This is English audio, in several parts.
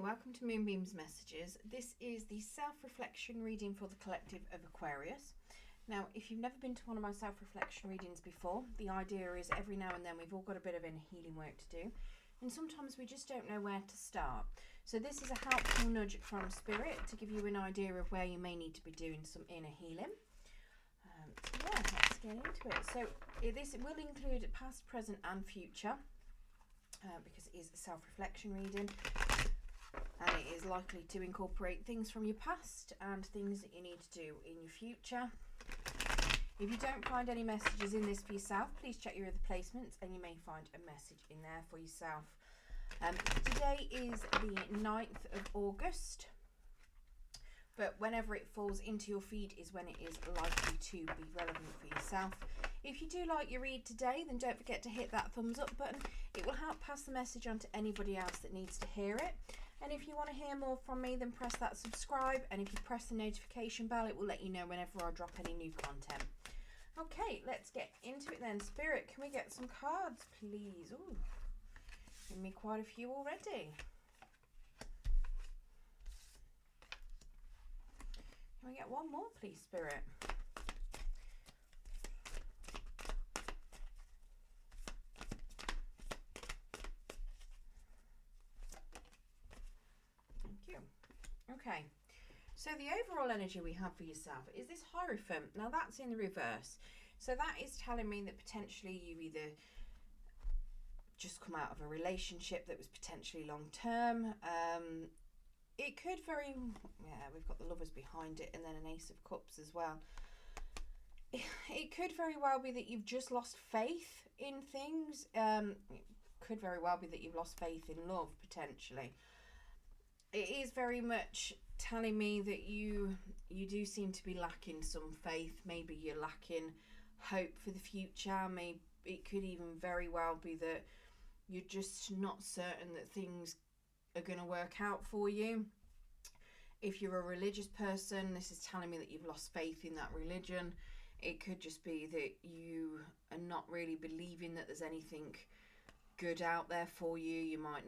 welcome to Moonbeam's Messages. This is the self-reflection reading for the collective of Aquarius. Now, if you've never been to one of my self-reflection readings before, the idea is every now and then we've all got a bit of inner healing work to do, and sometimes we just don't know where to start. So this is a helpful nudge from Spirit to give you an idea of where you may need to be doing some inner healing. Let's get into it. So this will include past, present and future, because it is a self-reflection reading. And it is likely to incorporate things from your past and things that you need to do in your future. If you don't find any messages in this for yourself, please check your other placements and you may find a message in there for yourself. Today is the 9th of August, but whenever it falls into your feed is when it is likely to be relevant for yourself. If you do like your read today, then don't forget to hit that thumbs up button. It will help pass the message on to anybody else that needs to hear it. And if you want to hear more from me, then press that subscribe. And if you press the notification bell, it will let you know whenever I drop any new content. Okay, let's get into it then. Spirit, can we get some cards, please? Ooh, give me quite a few already. Can we get one more, please, Spirit? Okay, so the overall energy we have for yourself is this Hierophant. Now that's in the reverse. So that is telling me that potentially you've either just come out of a relationship that was potentially long term. It could we've got the Lovers behind it and then an Ace of Cups as well. It could very well be that you've just lost faith in things. It could very well be that you've lost faith in love potentially. It is very much telling me that you do seem to be lacking some faith. Maybe you're lacking hope for the future. Maybe it could even very well be that you're just not certain that things are going to work out for you. If you're a religious person, this is telling me that you've lost faith in that religion. It could just be that you are not really believing that there's anything good out there for you. You might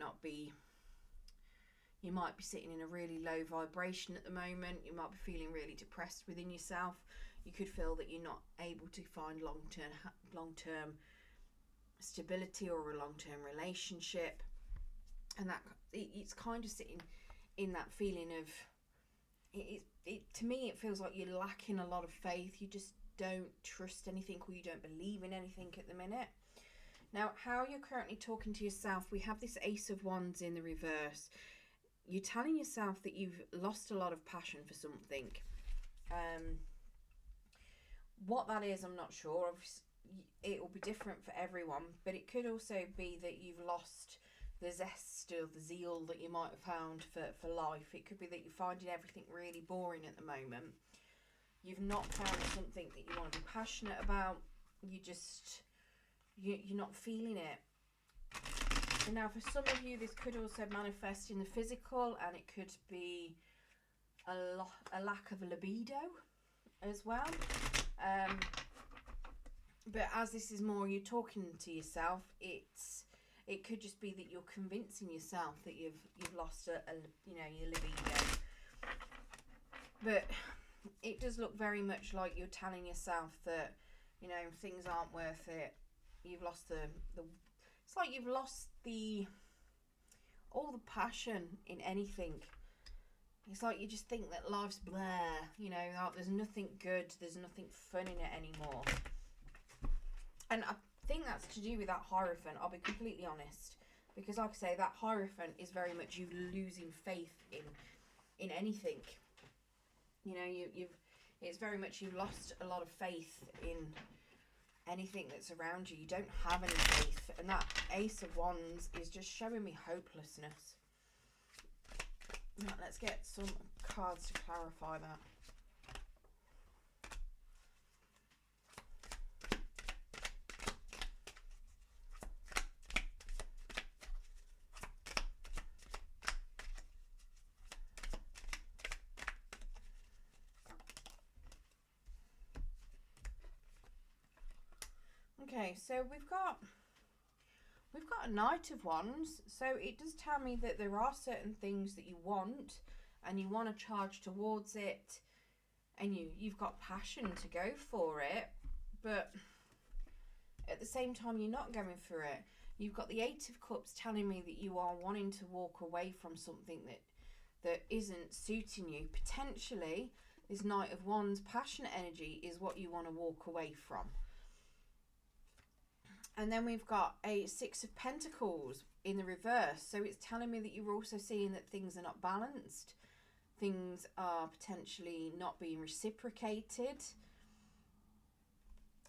be sitting in a really low vibration at the moment. You might be feeling really depressed within yourself. You could feel that you're not able to find long-term stability or a long-term relationship. And that it's kind of sitting in that feeling of, to me it feels like you're lacking a lot of faith. You just don't trust anything, or you don't believe in anything at the minute. Now, how you're currently talking to yourself, we have this Ace of Wands in the reverse. You're telling yourself that you've lost a lot of passion for something. What that is, I'm not sure. It will be different for everyone, but it could also be that you've lost the zest or the zeal that you might have found for life. It could be that you're finding everything really boring at the moment. You've not found something that you want to be passionate about. You're not feeling it. Now, for some of you, this could also manifest in the physical, and it could be a lack of a libido as well. But as this is more you talking to yourself, it could just be that you're convincing yourself that you've lost your libido. But it does look very much like you're telling yourself that things aren't worth it. You've lost it's like you've lost all the passion in anything. It's like you just think that life's blah, like there's nothing good, there's nothing fun in it anymore. And I think that's to do with that Hierophant, I'll be completely honest. Because like I say, that Hierophant is very much you losing faith in anything. It's very much you've lost a lot of faith in anything that's around you. You don't have any faith, and that Ace of Wands is just showing me hopelessness. Right, let's get some cards to clarify that. Okay, so we've got got a Knight of Wands, so it does tell me that there are certain things that you want and you want to charge towards it, and you've got passion to go for it, but at the same time you're not going for it. You've got the Eight of Cups telling me that you are wanting to walk away from something that isn't suiting you. Potentially, this Knight of Wands passionate energy is what you want to walk away from. And then we've got a Six of Pentacles in the reverse. So it's telling me that you're also seeing that things are not balanced. Things are potentially not being reciprocated.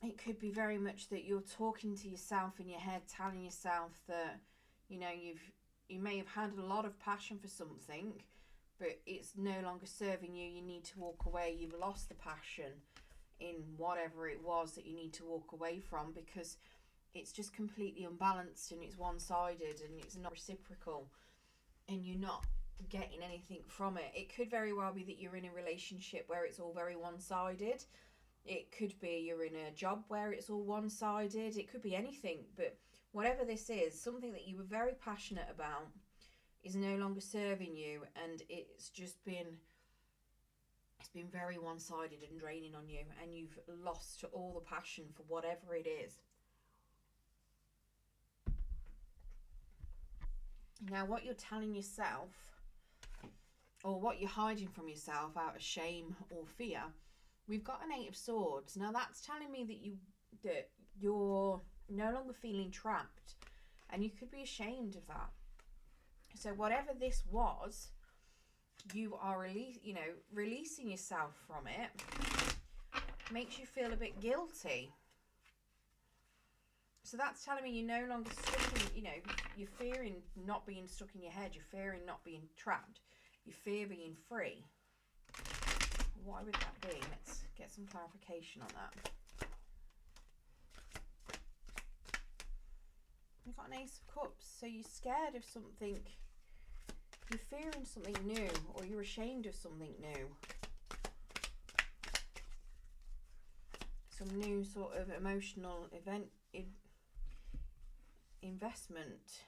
It could be very much that you're talking to yourself in your head, telling yourself that, you know, you may have had a lot of passion for something, but it's no longer serving you. You need to walk away. You've lost the passion in whatever it was that you need to walk away from, because it's just completely unbalanced and it's one-sided and it's not reciprocal and you're not getting anything from it. It could very well be that you're in a relationship where it's all very one-sided. It could be you're in a job where it's all one-sided. It could be anything, but whatever this is, something that you were very passionate about is no longer serving you, and it's been very one-sided and draining on you, and you've lost all the passion for whatever it is. Now, what you're telling yourself, or what you're hiding from yourself out of shame or fear, we've got an Eight of Swords. Now, that's telling me that you're no longer feeling trapped, and you could be ashamed of that. So whatever this was, you are releasing yourself from it. Makes you feel a bit guilty. So that's telling me you're no longer stuck in, you're fearing not being stuck in your head. You're fearing not being trapped. You fear being free. Why would that be? Let's get some clarification on that. You've got an Ace of Cups. So you're scared of something. You're fearing something new, or you're ashamed of something new. Some new sort of emotional investment.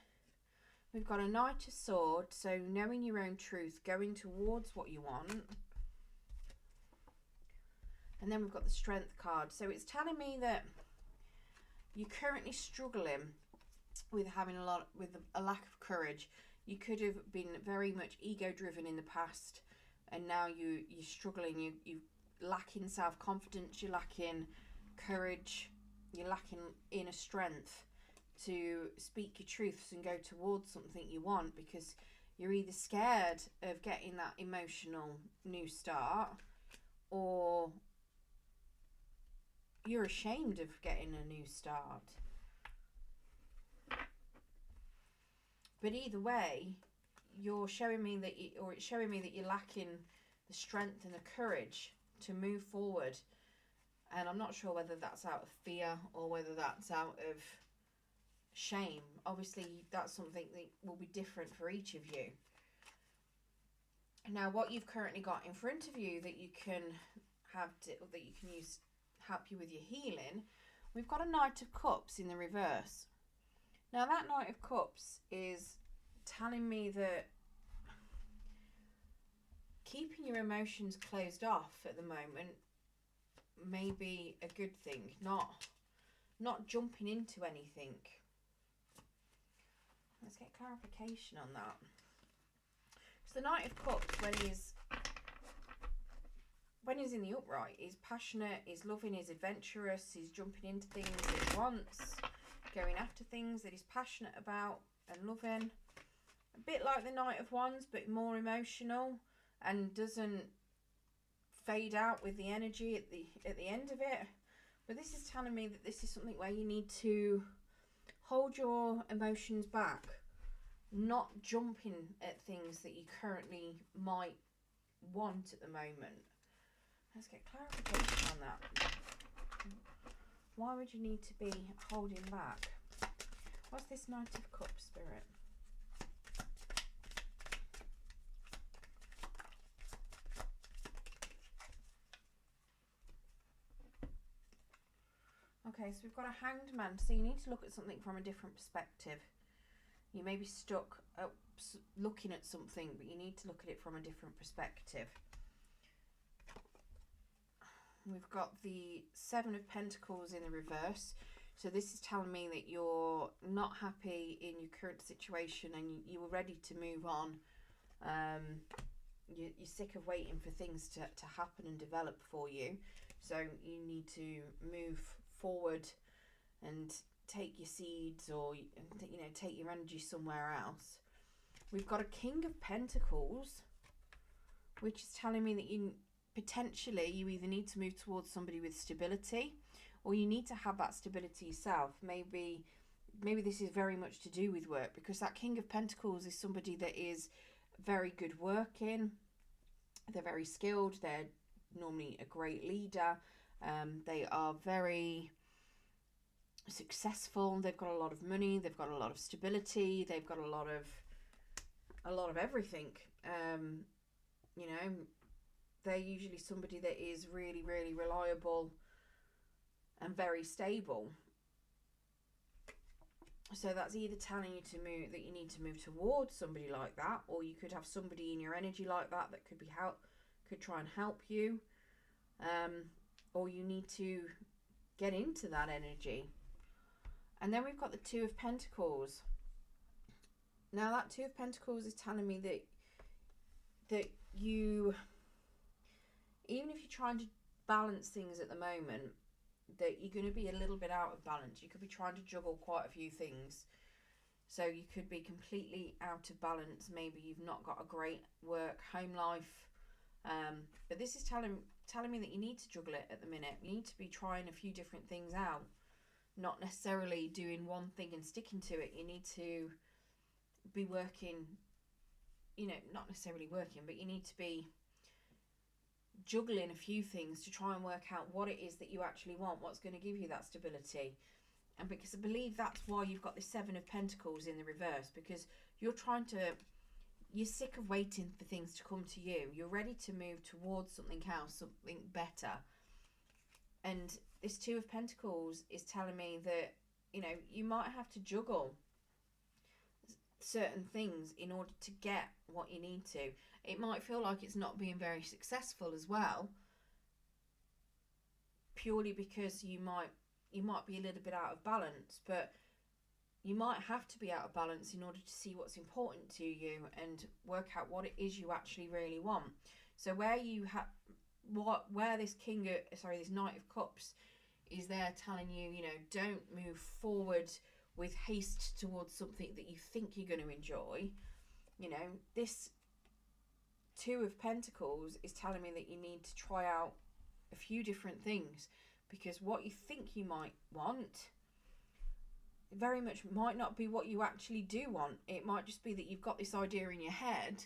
We've got a Knight of Swords, so knowing your own truth, going towards what you want. And then we've got the Strength card. So it's telling me that you're currently struggling with having a lack of courage. You could have been very much ego-driven in the past, and now you're struggling. You're lacking self-confidence. You're lacking courage. You're lacking inner strength to speak your truths and go towards something you want, because you're either scared of getting that emotional new start, or you're ashamed of getting a new start. But either way, you're showing me that it's showing me that you're lacking the strength and the courage to move forward. And I'm not sure whether that's out of fear or whether that's out of shame. Obviously, that's something that will be different for each of you. Now, what you've currently got in front of you that you can use help you with your healing, we've got a Knight of Cups in the reverse. Now, that Knight of Cups is telling me that keeping your emotions closed off at the moment may be a good thing, not jumping into anything. Let's get clarification on that. So the Knight of Cups, when he's in the upright, he's passionate, he's loving, he's adventurous, he's jumping into things that he wants, going after things that he's passionate about and loving. A bit like the Knight of Wands, but more emotional, and doesn't fade out with the energy at the end of it. But this is telling me that this is something where you need to hold your emotions back, not jumping at things that you currently might want at the moment. Let's get clarification on that. Why would you need to be holding back? What's this Knight of Cups, Spirit? Okay, so we've got a Hanged Man. So you need to look at something from a different perspective. You may be stuck looking at something, but you need to look at it from a different perspective. We've got the Seven of Pentacles in the reverse. So this is telling me that you're not happy in your current situation and you were ready to move on. You're sick of waiting for things to happen and develop for you. So you need to move forward and take your seeds, or take your energy somewhere else. We've got a King of Pentacles, which is telling me that you either need to move towards somebody with stability, or you need to have that stability yourself. Maybe this is very much to do with work, because that King of Pentacles is somebody that is very good working. They're very skilled. They're normally a great leader. They are very successful. They've got a lot of money. They've got a lot of stability. They've got a lot of everything. They're usually somebody that is really, really reliable and very stable. So that's either telling you that you need to move towards somebody like that, or you could have somebody in your energy like that could try and help you, or you need to get into that energy. And then we've got the Two of Pentacles. Now that Two of Pentacles is telling me that you, even if you're trying to balance things at the moment, that you're going to be a little bit out of balance. You could be trying to juggle quite a few things. So you could be completely out of balance. Maybe you've not got a great work-home life. But this is telling me that you need to juggle it at the minute. You need to be trying a few different things out. Not necessarily doing one thing and sticking to it. You need to be working, not necessarily working, but you need to be juggling a few things to try and work out what it is that you actually want, what's going to give you that stability. And because I believe that's why you've got this Seven of Pentacles in the reverse, because you're sick of waiting for things to come to you. You're ready to move towards something else, something better. And this Two of Pentacles is telling me that you might have to juggle certain things in order to get what you need to. It might feel like it's not being very successful as well, purely because you might be a little bit out of balance, but you might have to be out of balance in order to see what's important to you and work out what it is you actually really want. So where this this Knight of Cups is there telling you, don't move forward with haste towards something that you think you're going to enjoy. This Two of Pentacles is telling me that you need to try out a few different things, because what you think you might want very much might not be what you actually do want. It might just be that you've got this idea in your head,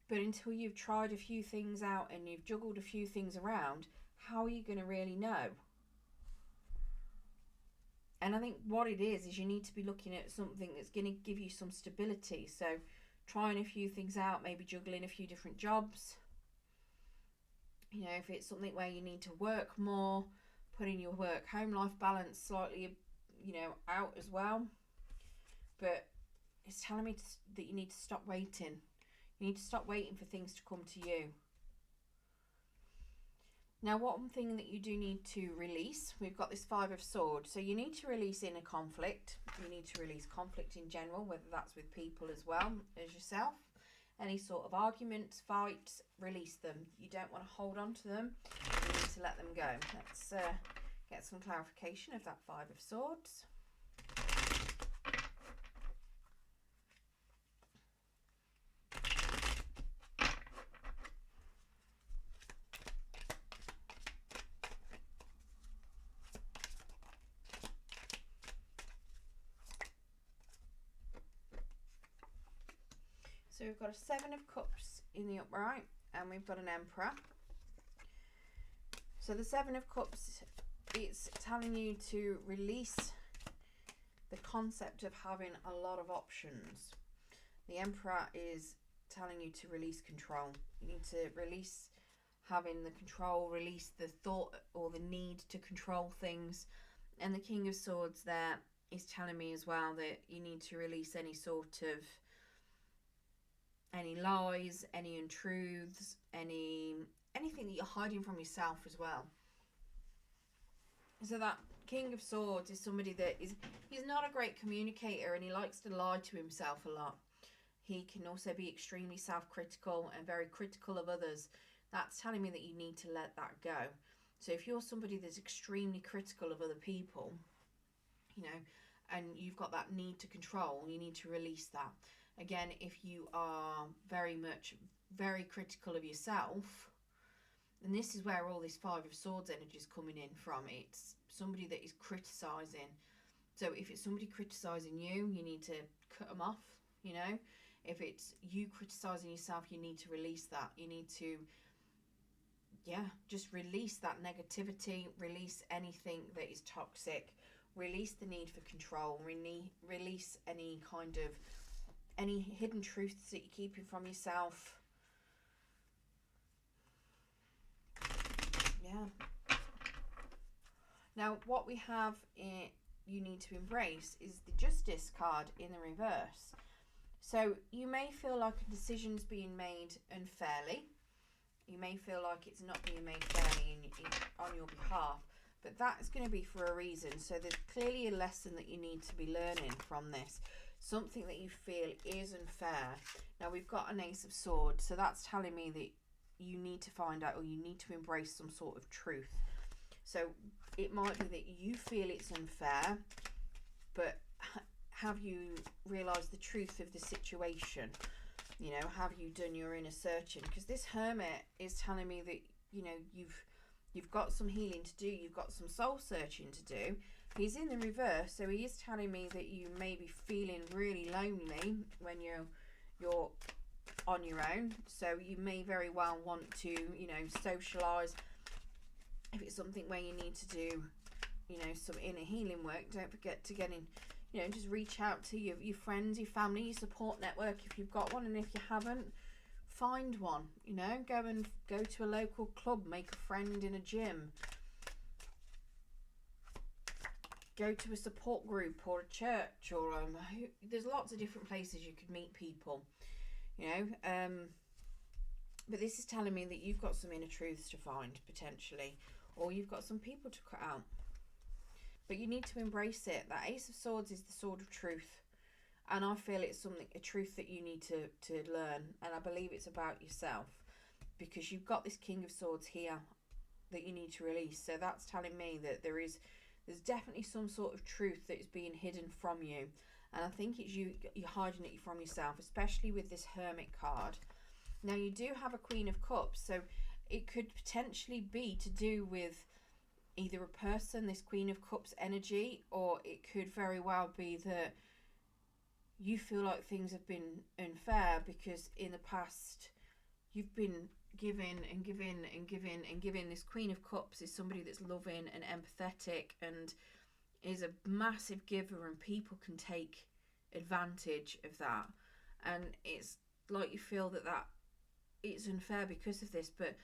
but until you've tried a few things out and you've juggled a few things around, how are you going to really know? And I think what it is you need to be looking at something that's going to give you some stability. So trying a few things out, maybe juggling a few different jobs. If it's something where you need to work more, putting your work-home life balance slightly, out as well. But it's telling me that you need to stop waiting. You need to stop waiting for things to come to you. Now, one thing that you do need to release, we've got this Five of Swords. So you need to release inner conflict. You need to release conflict in general, whether that's with people as well as yourself. Any sort of arguments, fights, release them. You don't want to hold on to them. You need to let them go. Let's get some clarification of that Five of Swords. So we've got a Seven of Cups in the upright, and we've got an Emperor. So the Seven of Cups, it's telling you to release the concept of having a lot of options. The Emperor is telling you to release control. You need to release having the control, release the thought or the need to control things. And the King of Swords there is telling me as well that you need to release any sort of, any lies, any untruths, anything that you're hiding from yourself as well. So that King of Swords is somebody that he's not a great communicator, and he likes to lie to himself a lot. He can also be extremely self-critical and very critical of others. That's telling me that you need to let that go. So if you're somebody that's extremely critical of other people, you know, and you've got that need to control, you need to release that. Again, if you are very critical of yourself, and this is where all this Five of Swords energy is coming in from. It's somebody that is criticising. So if it's somebody criticising you, you need to cut them off, you know. If it's you criticising yourself, you need to release that. You need to, just release that negativity, release anything that is toxic, release the need for control, release any hidden truths that you're keeping from yourself. Yeah. Now, what we have you need to embrace is the Justice card in the reverse. So you may feel like a decision's being made unfairly. You may feel like it's not being made fairly on your behalf, but that's going to be for a reason. So there's clearly a lesson that you need to be learning from this. Something that you feel is unfair. Now we've got an Ace of Swords, so that's telling me that you need to find out, or you need to embrace some sort of truth. So it might be that you feel it's unfair, but have you realised the truth of the situation? You know, have you done your inner searching? Because this Hermit is telling me that, you know, you've got some healing to do, you've got some soul searching to do. He's in the reverse, so he is telling me that you may be feeling really lonely when you're on your own. So you may very well want to, you know, socialise. If it's something where you need to do, you know, some inner healing work, don't forget to get in, you know, just reach out to your friends, your family, your support network if you've got one, and if you haven't, find one. You know, go to a local club, make a friend in a gym, go to a support group or a church, or there's lots of different places you could meet people, you know. But this is telling me that you've got some inner truths to find potentially, or you've got some people to cut out. But you need to embrace it. That Ace of Swords is the sword of truth. And I feel it's a truth that you need to learn. And I believe it's about yourself. Because you've got this King of Swords here that you need to release. So that's telling me that there's definitely some sort of truth that is being hidden from you. And I think it's you're hiding it from yourself, especially with this Hermit card. Now you do have a Queen of Cups. So it could potentially be to do with either a person, this Queen of Cups energy, or it could very well be that you feel like things have been unfair because in the past you've been giving and giving and giving and giving. This Queen of Cups is somebody that's loving and empathetic and is a massive giver, and people can take advantage of that. And it's like you feel that it's unfair because of this, but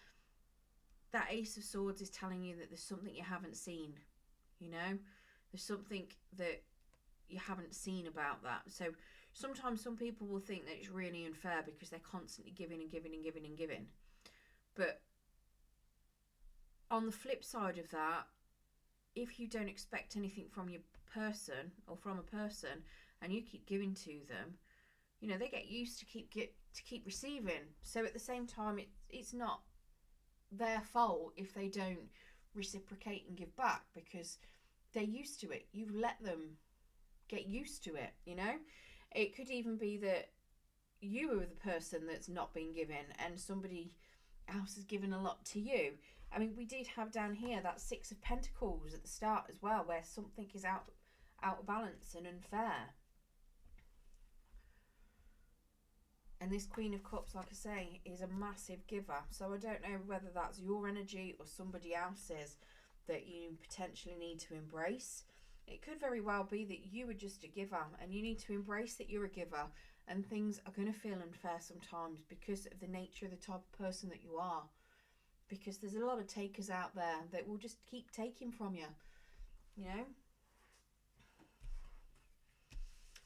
that Ace of Swords is telling you that there's something you haven't seen, you know? There's something that you haven't seen about that. So sometimes some people will think that it's really unfair because they're constantly giving and giving and giving and giving. But on the flip side of that, if you don't expect anything from your person or from a person and you keep giving to them, you know, they get used to keep receiving. So at the same time, it's not their fault if they don't reciprocate and give back, because they're used to it. You've let them get used to it, you know. It could even be that you are the person that's not been given and somebody else has given a lot to you. I mean, we did have down here that Six of Pentacles at the start as well, where something is out of balance and unfair. And this Queen of Cups, like I say, is a massive giver. So I don't know whether that's your energy or somebody else's that you potentially need to embrace. It could very well be that you are just a giver and you need to embrace that you're a giver, and things are going to feel unfair sometimes because of the nature of the type of person that you are. Because there's a lot of takers out there that will just keep taking from you, you know.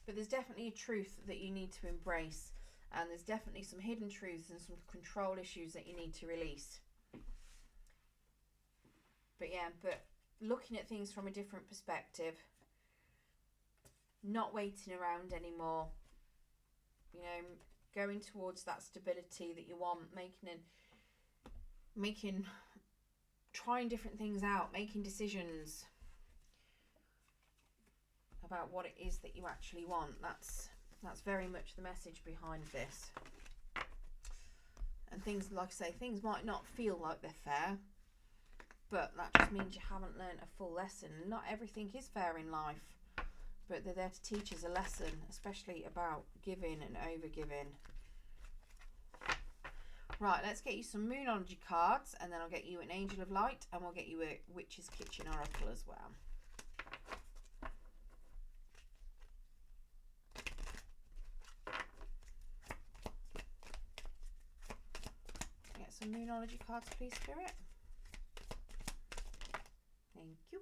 But there's definitely a truth that you need to embrace, and there's definitely some hidden truths and some control issues that you need to release. But yeah, but looking at things from a different perspective, not waiting around anymore, you know, going towards that stability that you want, trying different things out, making decisions about what it is that you actually want. That's very much the message behind this. And things, like I say, things might not feel like they're fair, but that just means you haven't learned a full lesson. Not everything is fair in life, but they're there to teach us a lesson, especially about giving and over-giving. Right, let's get you some Moonology cards, and then I'll get you an Angel of Light, and we'll get you a Witch's Kitchen Oracle as well. Get some Moonology cards, please, Spirit. Thank you.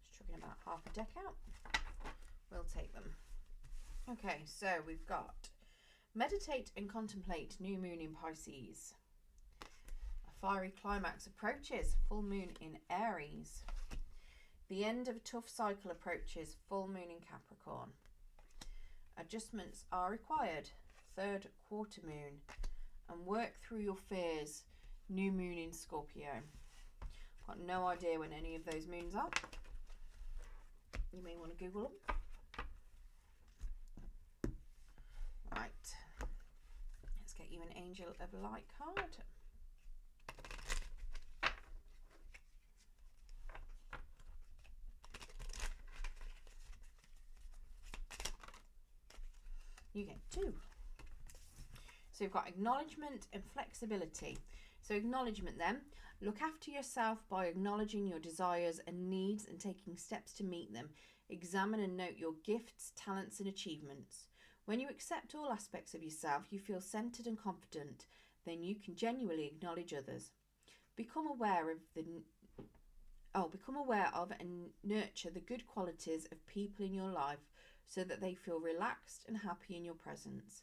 Just chucking about half a deck out. We'll take them. Okay, so we've got meditate and contemplate, new moon in Pisces. A fiery climax approaches, full moon in Aries. The end of a tough cycle approaches, full moon in Capricorn. Adjustments are required, third quarter moon. And work through your fears, new moon in Scorpio. Got no idea when any of those moons are. You may want to Google them. Right. Let's get you an Angel of Light card. You get 2. So you've got acknowledgement and flexibility. So acknowledgement then. Look after yourself by acknowledging your desires and needs and taking steps to meet them. Examine and note your gifts, talents and achievements. When you accept all aspects of yourself, you feel centered and confident. Then you can genuinely acknowledge others. Become aware of and nurture the good qualities of people in your life so that they feel relaxed and happy in your presence.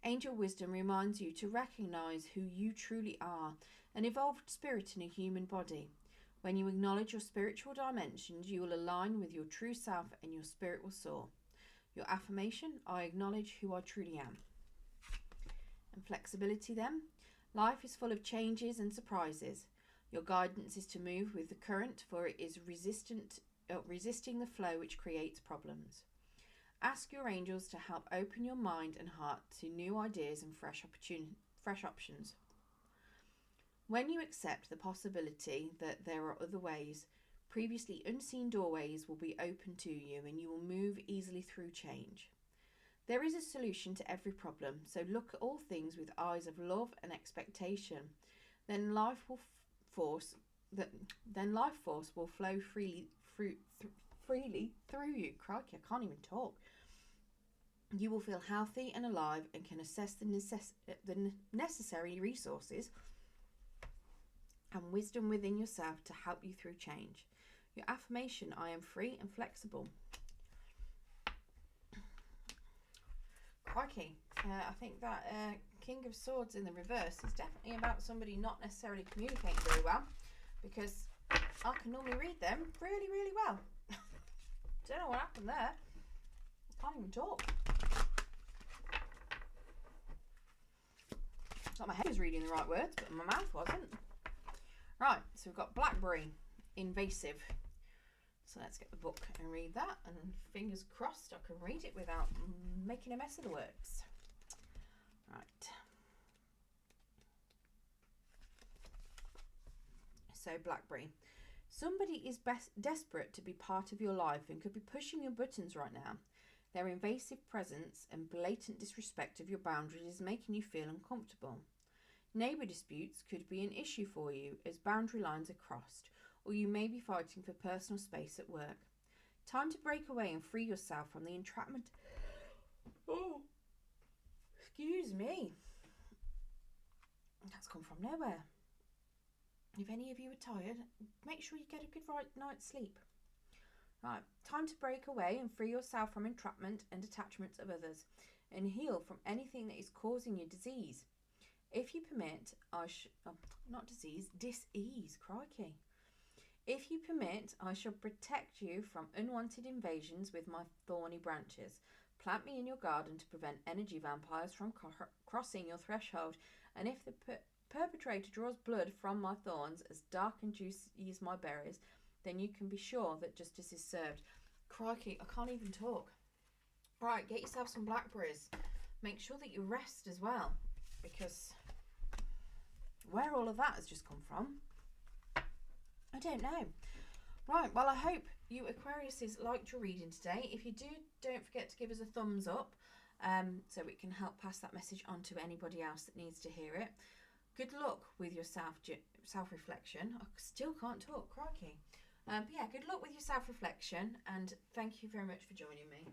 Angel wisdom reminds you to recognize who you truly are, an evolved spirit in a human body. When you acknowledge your spiritual dimensions, you will align with your true self and your spirit will soar. Your affirmation, I acknowledge who I truly am. And flexibility then. Life is full of changes and surprises. Your guidance is to move with the current, for it is resisting the flow which creates problems. Ask your angels to help open your mind and heart to new ideas and fresh options. When you accept the possibility that there are other ways, previously unseen doorways will be open to you and you will move easily through change. There is a solution to every problem, so look at all things with eyes of love and expectation. Then life force will flow freely through you. Crikey, I can't even talk. You will feel healthy and alive and can assess the necessary resources and wisdom within yourself to help you through change. Your affirmation, I am free and flexible. Crikey, I think that King of Swords in the reverse is definitely about somebody not necessarily communicating very well, because I can normally read them really, really well. Don't know what happened there. Can't even talk. It's like my head was reading the right words, but my mouth wasn't. Right, so we've got Blackberry, invasive. So let's get the book and read that, and fingers crossed I can read it without making a mess of the words. Right. So Blackberry. Somebody is desperate to be part of your life and could be pushing your buttons right now. Their invasive presence and blatant disrespect of your boundaries is making you feel uncomfortable. Neighbour disputes could be an issue for you as boundary lines are crossed, or you may be fighting for personal space at work. Time to break away and free yourself from the entrapment. Oh, excuse me. That's come from nowhere. If any of you are tired, make sure you get a good night's sleep. Right, time to break away and free yourself from entrapment and attachments of others, and heal from anything that is causing you disease. If you permit, not disease, dis-ease, crikey. If you permit, I shall protect you from unwanted invasions with my thorny branches. Plant me in your garden to prevent energy vampires from crossing your threshold, and if the perpetrator draws blood from my thorns as dark and juicy as my berries, then you can be sure that justice is served. Crikey, I can't even talk. Right, get yourself some blackberries. Make sure that you rest as well, because where all of that has just come from, I don't know. Right, well, I hope you Aquariuses liked your reading today. If you do, don't forget to give us a thumbs up so it can help pass that message on to anybody else that needs to hear it. Good luck with your self-reflection. I still can't talk, crikey. But yeah, good luck with your self-reflection, and thank you very much for joining me.